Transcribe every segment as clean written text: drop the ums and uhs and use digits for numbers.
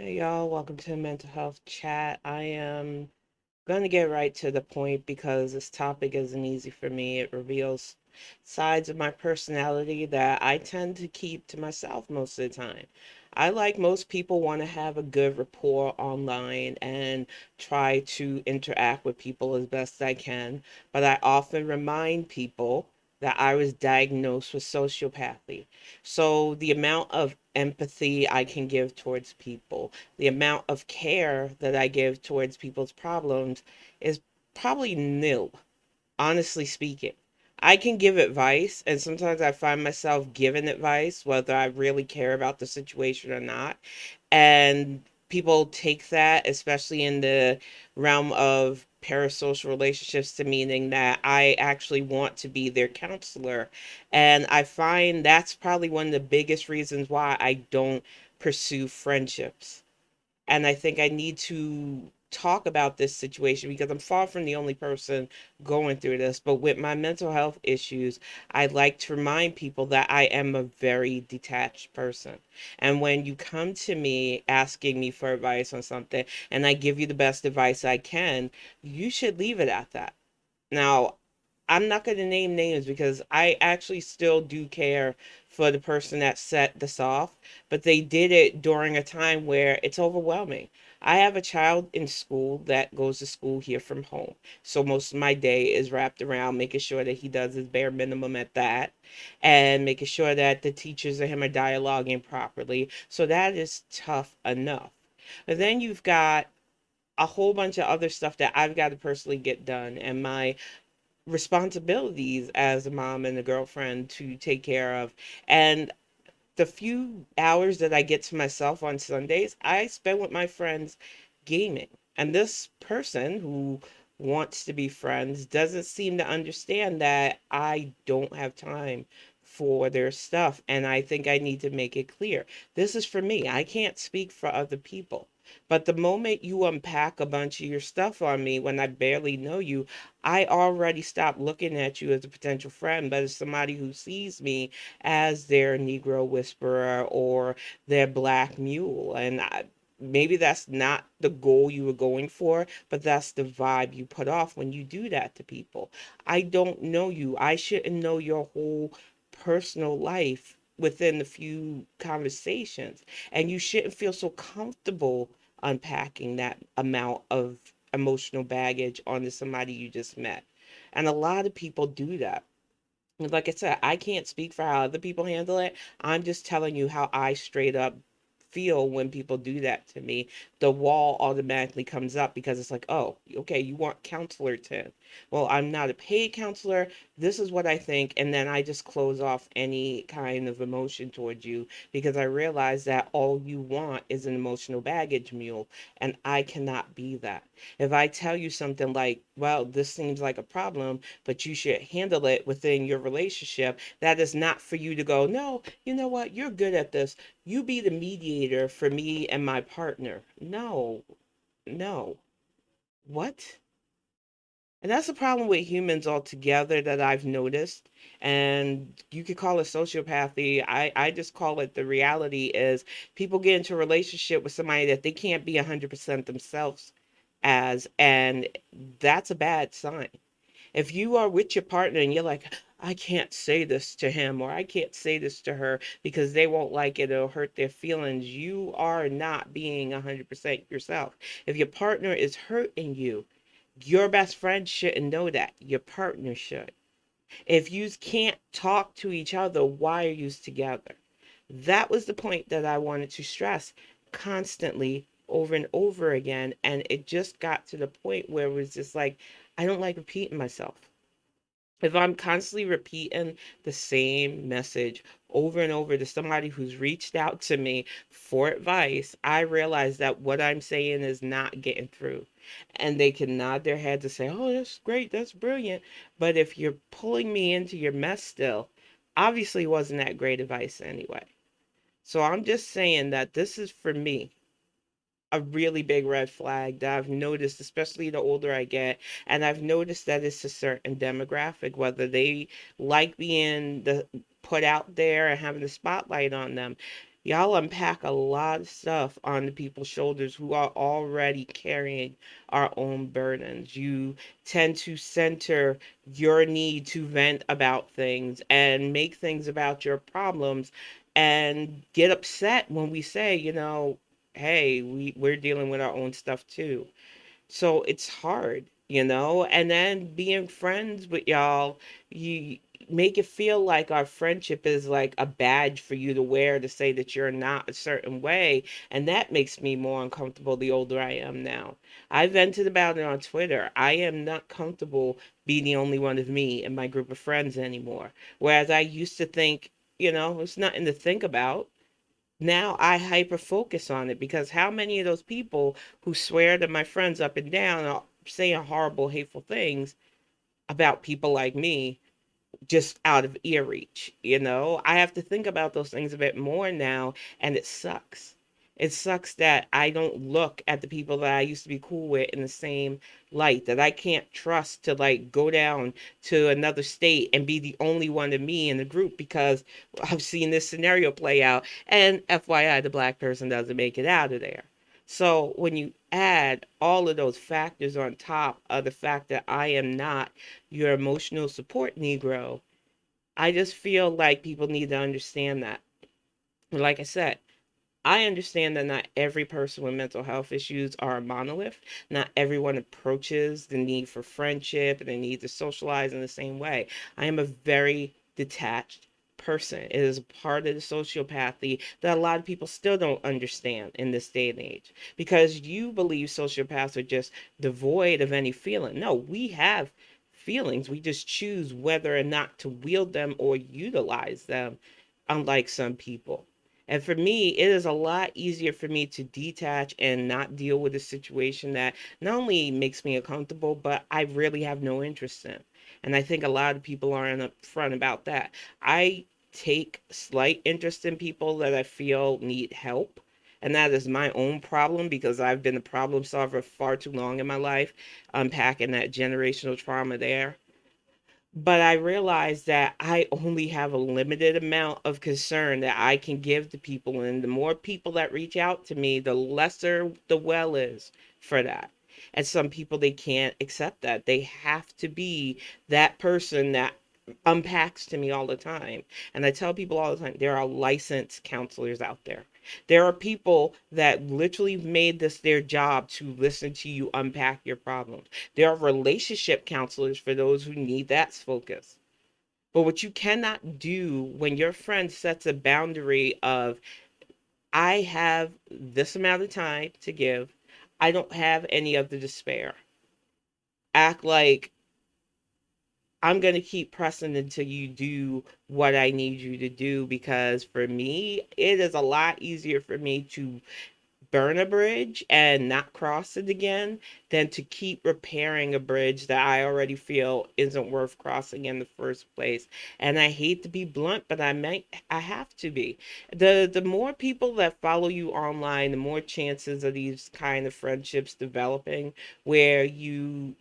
Hey y'all, welcome to Mental Health Chat. I am going to get right to the point because this topic isn't easy for me. It reveals sides of my personality that I tend to keep to myself most of the time. I, like most people, want to have a good rapport online and try to interact with people as best I can, but I often remind people that I was diagnosed with sociopathy. So the amount of empathy I can give towards people, the amount of care that I give towards people's problems is probably nil, honestly speaking. I can give advice, and sometimes I find myself giving advice, whether I really care about the situation or not. And people take that, especially in the realm of parasocial relationships, to meaning that I actually want to be their counselor. And I find that's probably one of the biggest reasons why I don't pursue friendships. And I think I need to talk about this situation because I'm far from the only person going through this. But with my mental health issues, I like to remind people that I am a very detached person. And when you come to me asking me for advice on something and I give you the best advice I can, you should leave it at that. Now, I'm not going to name names because I actually still do care for the person that set this off, but they did it during a time where it's overwhelming. I have a child in school that goes to school here from home. So most of my day is wrapped around making sure that he does his bare minimum at that and making sure that the teachers and him are dialoguing properly. So that is tough enough. But then you've got a whole bunch of other stuff that I've got to personally get done, and my responsibilities as a mom and a girlfriend to take care of. And the few hours that I get to myself on Sundays, I spend with my friends gaming. And this person who wants to be friends doesn't seem to understand that I don't have time for their stuff. And I think I need to make it clear. This is for me. I can't speak for other people. But the moment you unpack a bunch of your stuff on me when I barely know you, I already stop looking at you as a potential friend, but as somebody who sees me as their Negro whisperer or their black mule. And maybe that's not the goal you were going for, but that's the vibe you put off when you do that to people. I don't know you. I shouldn't know your whole personal life within a few conversations. And you shouldn't feel so comfortable unpacking that amount of emotional baggage onto somebody you just met. And a lot of people do that. Like I said, I can't speak for how other people handle it. I'm just telling you how I straight up feel when people do that to me. The wall automatically comes up because it's like, oh, okay, you want counselor 10. Well, I'm not a paid counselor. This is what I think. And then I just close off any kind of emotion towards you because I realize that all you want is an emotional baggage mule. And I cannot be that. If I tell you something like, well, this seems like a problem, but you should handle it within your relationship. That is not for you to go, no, you know what? You're good at this. You be the mediator for me and my partner. No, no. What? And that's the problem with humans altogether that I've noticed. And you could call it sociopathy. I just call it the reality is people get into a relationship with somebody that they can't be 100% themselves as, and that's a bad sign. If you are with your partner and you're like, I can't say this to him or I can't say this to her because they won't like it or hurt their feelings, you are not being 100% yourself. If your partner is hurting you, your best friend shouldn't know that. Your partner should. If you can't talk to each other, why are you together? That was the point that I wanted to stress constantly over and over again. And it just got to the point where it was just like, I don't like repeating myself. If I'm constantly repeating the same message over and over to somebody who's reached out to me for advice, I realize that what I'm saying is not getting through. And they can nod their heads and say, oh, that's great, that's brilliant. But if you're pulling me into your mess still, obviously wasn't that great advice anyway. So I'm just saying that this is for me a really big red flag that I've noticed, especially the older I get. And I've noticed that it's a certain demographic, whether they like being the put out there and having the spotlight on them. Y'all unpack a lot of stuff on the people's shoulders who are already carrying our own burdens. You tend to center your need to vent about things and make things about your problems and get upset when we say, hey, we're dealing with our own stuff too. So it's hard, and then being friends with y'all, you make it feel like our friendship is like a badge for you to wear to say that you're not a certain way. And that makes me more uncomfortable the older I am now. I vented about it on Twitter. I am not comfortable being the only one of me in my group of friends anymore. Whereas I used to think, it's nothing to think about. Now I hyper focus on it because how many of those people who swear to my friends up and down are saying horrible, hateful things about people like me just out of ear reach. I have to think about those things a bit more now, and it sucks. It sucks that I don't look at the people that I used to be cool with in the same light, that I can't trust to like go down to another state and be the only one of me in the group because I've seen this scenario play out. And FYI, the black person doesn't make it out of there. So when you add all of those factors on top of the fact that I am not your emotional support Negro, I just feel like people need to understand that. Like I said, I understand that not every person with mental health issues are a monolith. Not everyone approaches the need for friendship and the need to socialize in the same way. I am a very detached person. It is a part of the sociopathy that a lot of people still don't understand in this day and age because you believe sociopaths are just devoid of any feeling. No, we have feelings. We just choose whether or not to wield them or utilize them, unlike some people. And for me, it is a lot easier for me to detach and not deal with a situation that not only makes me uncomfortable, but I really have no interest in. And I think a lot of people aren't upfront about that. I take slight interest in people that I feel need help. And that is my own problem because I've been a problem solver far too long in my life, unpacking that generational trauma there. But I realize that I only have a limited amount of concern that I can give to people. And the more people that reach out to me, the lesser the well is for that. And some people, they can't accept that. They have to be that person that unpacks to me all the time. And I tell people all the time there are licensed counselors out there. There are people that literally made this their job to listen to you unpack your problems. There are relationship counselors for those who need that focus. But what you cannot do when your friend sets a boundary of, I have this amount of time to give, I don't have any of the despair. Act like I'm going to keep pressing until you do what I need you to do because for me, it is a lot easier for me to burn a bridge and not cross it again than to keep repairing a bridge that I already feel isn't worth crossing in the first place. And I hate to be blunt, but I have to be. The more people that follow you online, the more chances of these kind of friendships developing where you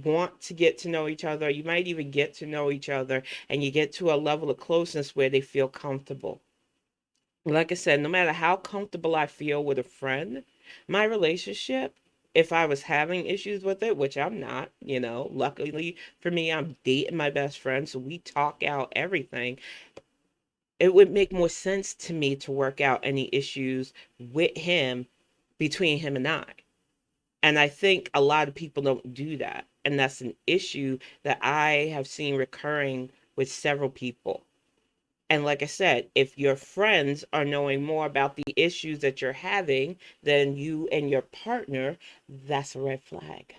want to get to know each other. You might even get to know each other and you get to a level of closeness where they feel comfortable. Like I said, no matter how comfortable I feel with a friend, my relationship, if I was having issues with it, which I'm not, luckily for me, I'm dating my best friend, so we talk out everything. It would make more sense to me to work out any issues with him between him and I. And I think a lot of people don't do that. And that's an issue that I have seen recurring with several people. And like I said, if your friends are knowing more about the issues that you're having than you and your partner, that's a red flag.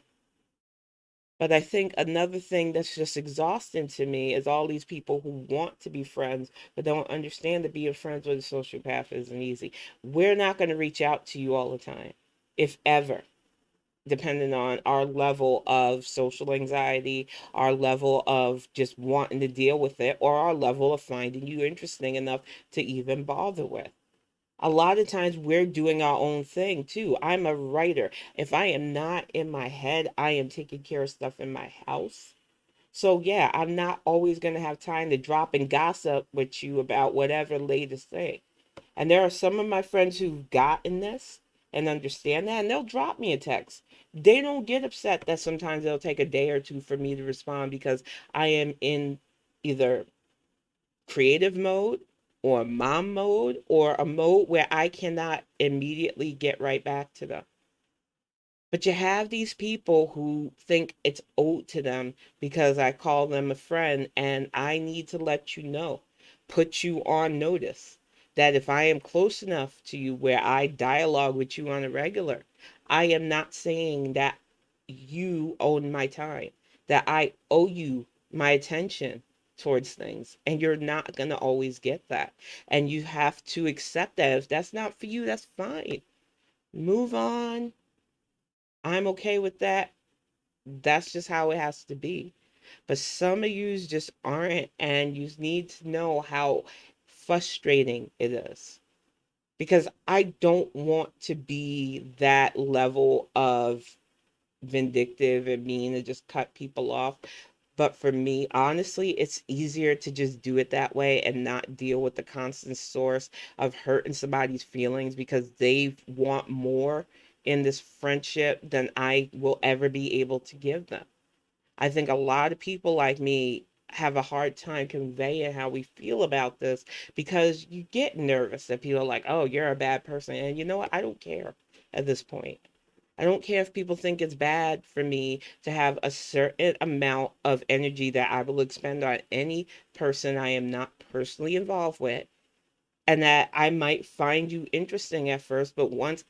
But I think another thing that's just exhausting to me is all these people who want to be friends but don't understand that being friends with a sociopath isn't easy. We're not going to reach out to you all the time, if ever, depending on our level of social anxiety, our level of just wanting to deal with it, or our level of finding you interesting enough to even bother with. A lot of times we're doing our own thing too. I'm a writer. If I am not in my head, I am taking care of stuff in my house. So yeah, I'm not always going to have time to drop and gossip with you about whatever latest thing. And there are some of my friends who've gotten this and understand that, and they'll drop me a text. They don't get upset that sometimes it'll take a day or two for me to respond because I am in either creative mode or mom mode or a mode where I cannot immediately get right back to them. But you have these people who think it's owed to them because I call them a friend, and I need to let you know, put you on notice that if I am close enough to you where I dialogue with you on a regular, I am not saying that you own my time, that I owe you my attention towards things. And you're not going to always get that. And you have to accept that. If that's not for you, that's fine. Move on. I'm okay with that. That's just how it has to be. But some of yous just aren't, and you need to know how frustrating it is. Because I don't want to be that level of vindictive and mean and just cut people off. But for me, honestly, it's easier to just do it that way and not deal with the constant source of hurting somebody's feelings because they want more in this friendship than I will ever be able to give them. I think a lot of people like me have a hard time conveying how we feel about this because you get nervous that people are like, oh, you're a bad person. And you know what? I don't care at this point. I don't care if people think it's bad for me to have a certain amount of energy that I will expend on any person I am not personally involved with, and that I might find you interesting at first, but once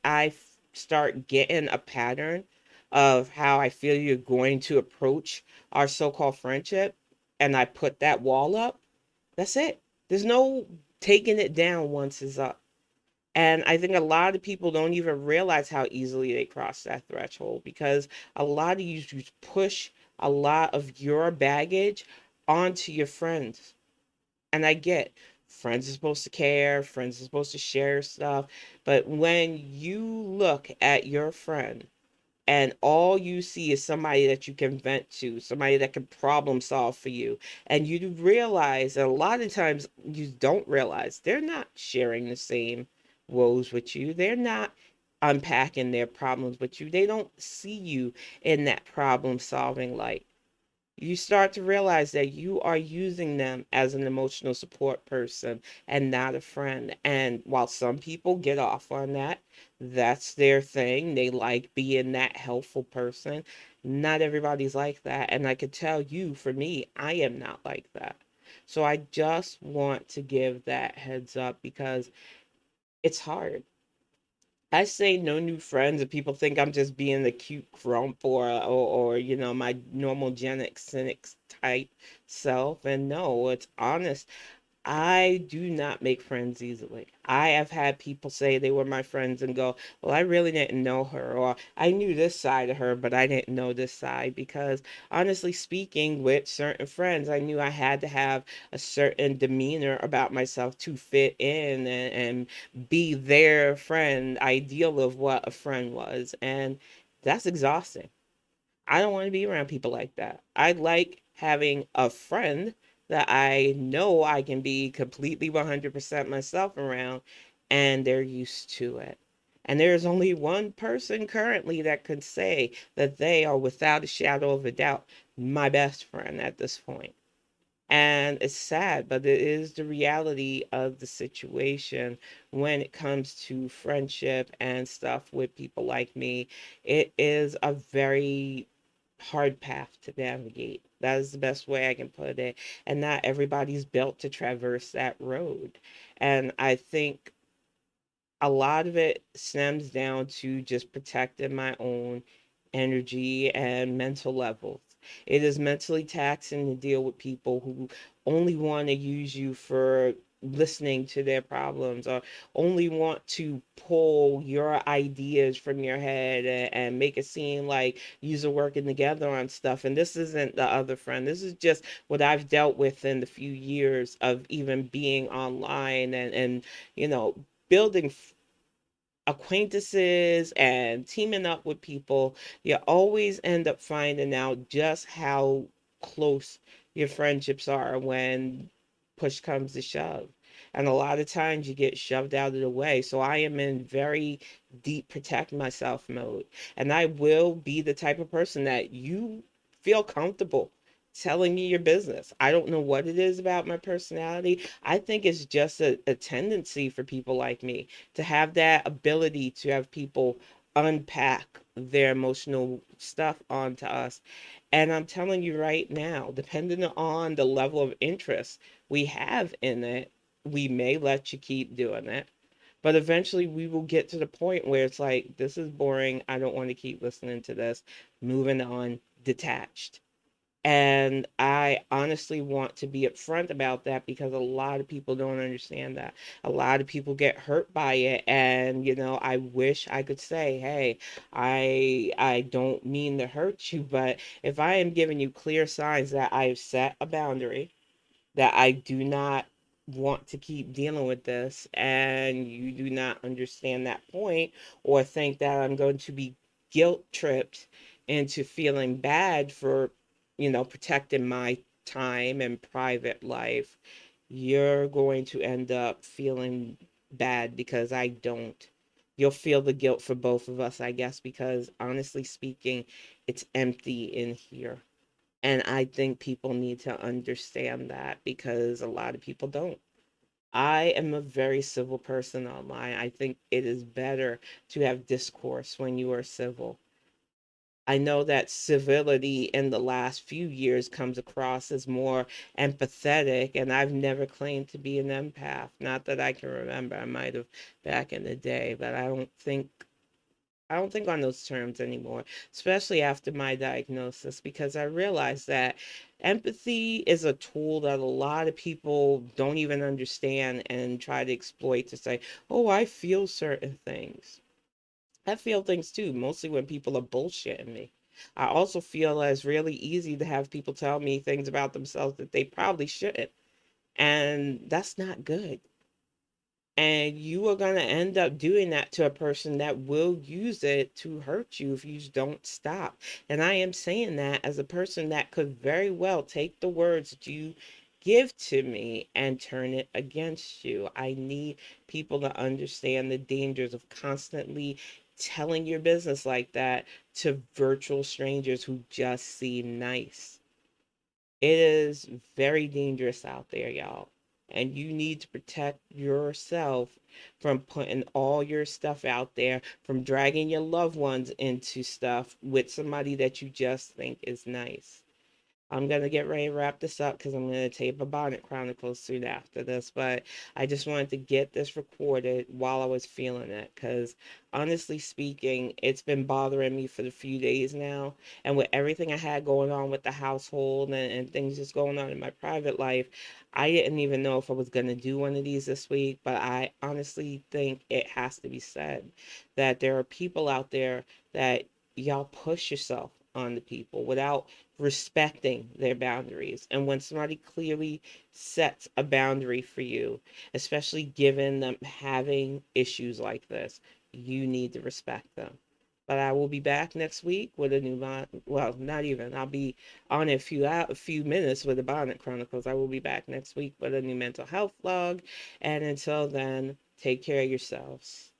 start getting a pattern of how I feel you're going to approach our so called friendship, and I put that wall up, that's it. There's no taking it down once it's up. And I think a lot of people don't even realize how easily they cross that threshold because a lot of you just push a lot of your baggage onto your friends. And I get friends are supposed to care, friends are supposed to share stuff. But when you look at your friend and all you see is somebody that you can vent to, somebody that can problem solve for you, and you realize that a lot of times you don't realize they're not sharing the same woes with you, they're not unpacking their problems with you, they don't see you in that problem solving light. You start to realize that you are using them as an emotional support person and not a friend. And while some people get off on that, that's their thing. They like being that helpful person. Not everybody's like that. And I could tell you, for me, I am not like that. So I just want to give that heads up because it's hard. I say no new friends, and people think I'm just being the cute grump or my normal Gen X cynic type self. And no, it's honest. I do not make friends easily. I have had people say they were my friends and go, well, I really didn't know her, or I knew this side of her, but I didn't know this side. Because honestly speaking, with certain friends, I knew I had to have a certain demeanor about myself to fit in and be their friend, ideal of what a friend was. And that's exhausting. I don't want to be around people like that. I like having a friend that I know I can be completely 100% myself around, and they're used to it. And there's only one person currently that could say that they are, without a shadow of a doubt, my best friend at this point. And it's sad, but it is the reality of the situation when it comes to friendship and stuff with people like me. It is a very hard path to navigate. That is the best way I can put it. And not everybody's built to traverse that road. And I think a lot of it stems down to just protecting my own energy and mental levels. It is mentally taxing to deal with people who only want to use you for listening to their problems or only want to pull your ideas from your head and make it seem like you're working together on stuff. And this isn't the other friend. This is just what I've dealt with in the few years of even being online and you know, building acquaintances and teaming up with people. You always end up finding out just how close your friendships are when push comes to shove. And a lot of times you get shoved out of the way. So I am in very deep protect myself mode. And I will be the type of person that you feel comfortable telling me your business. I don't know what it is about my personality. I think it's just a tendency for people like me to have that ability to have people unpack their emotional stuff onto us. And I'm telling you right now, depending on the level of interest we have in it, we may let you keep doing it. But eventually we will get to the point where it's like, this is boring. I don't want to keep listening to this. Moving on, detached. And I honestly want to be upfront about that because a lot of people don't understand that. A lot of people get hurt by it. And, I wish I could say, hey, I don't mean to hurt you, but if I am giving you clear signs that I've set a boundary, that I do not want to keep dealing with this, and you do not understand that point, or think that I'm going to be guilt tripped into feeling bad for, protecting my time and private life, you're going to end up feeling bad because I don't. You'll feel the guilt for both of us, I guess, because honestly speaking, it's empty in here. And I think people need to understand that because a lot of people don't. I am a very civil person online. I think it is better to have discourse when you are civil. I know that civility in the last few years comes across as more empathetic, and I've never claimed to be an empath. Not that I can remember. I might have back in the day, but I don't think on those terms anymore, especially after my diagnosis, because I realized that empathy is a tool that a lot of people don't even understand and try to exploit to say, oh, I feel certain things. I feel things too, mostly when people are bullshitting me. I also feel that it's really easy to have people tell me things about themselves that they probably shouldn't. And that's not good. And you are going to end up doing that to a person that will use it to hurt you if you don't stop. And I am saying that as a person that could very well take the words that you give to me and turn it against you. I need people to understand the dangers of constantly telling your business like that to virtual strangers who just seem nice. It is very dangerous out there, y'all. And you need to protect yourself from putting all your stuff out there, from dragging your loved ones into stuff with somebody that you just think is nice. I'm gonna get ready to wrap this up because I'm gonna tape a Bonnet Chronicles soon after this. But I just wanted to get this recorded while I was feeling it because honestly speaking, it's been bothering me for a few days now. And with everything I had going on with the household and things just going on in my private life, I didn't even know if I was gonna do one of these this week. But I honestly think it has to be said that there are people out there that y'all push yourself on the people without respecting their boundaries. And when somebody clearly sets a boundary for you, especially given them having issues like this, you need to respect them. But I will be back next week with a new well, not even. I'll be on a few minutes with the Bonnet Chronicles. I will be back next week with a new mental health vlog. And until then, take care of yourselves.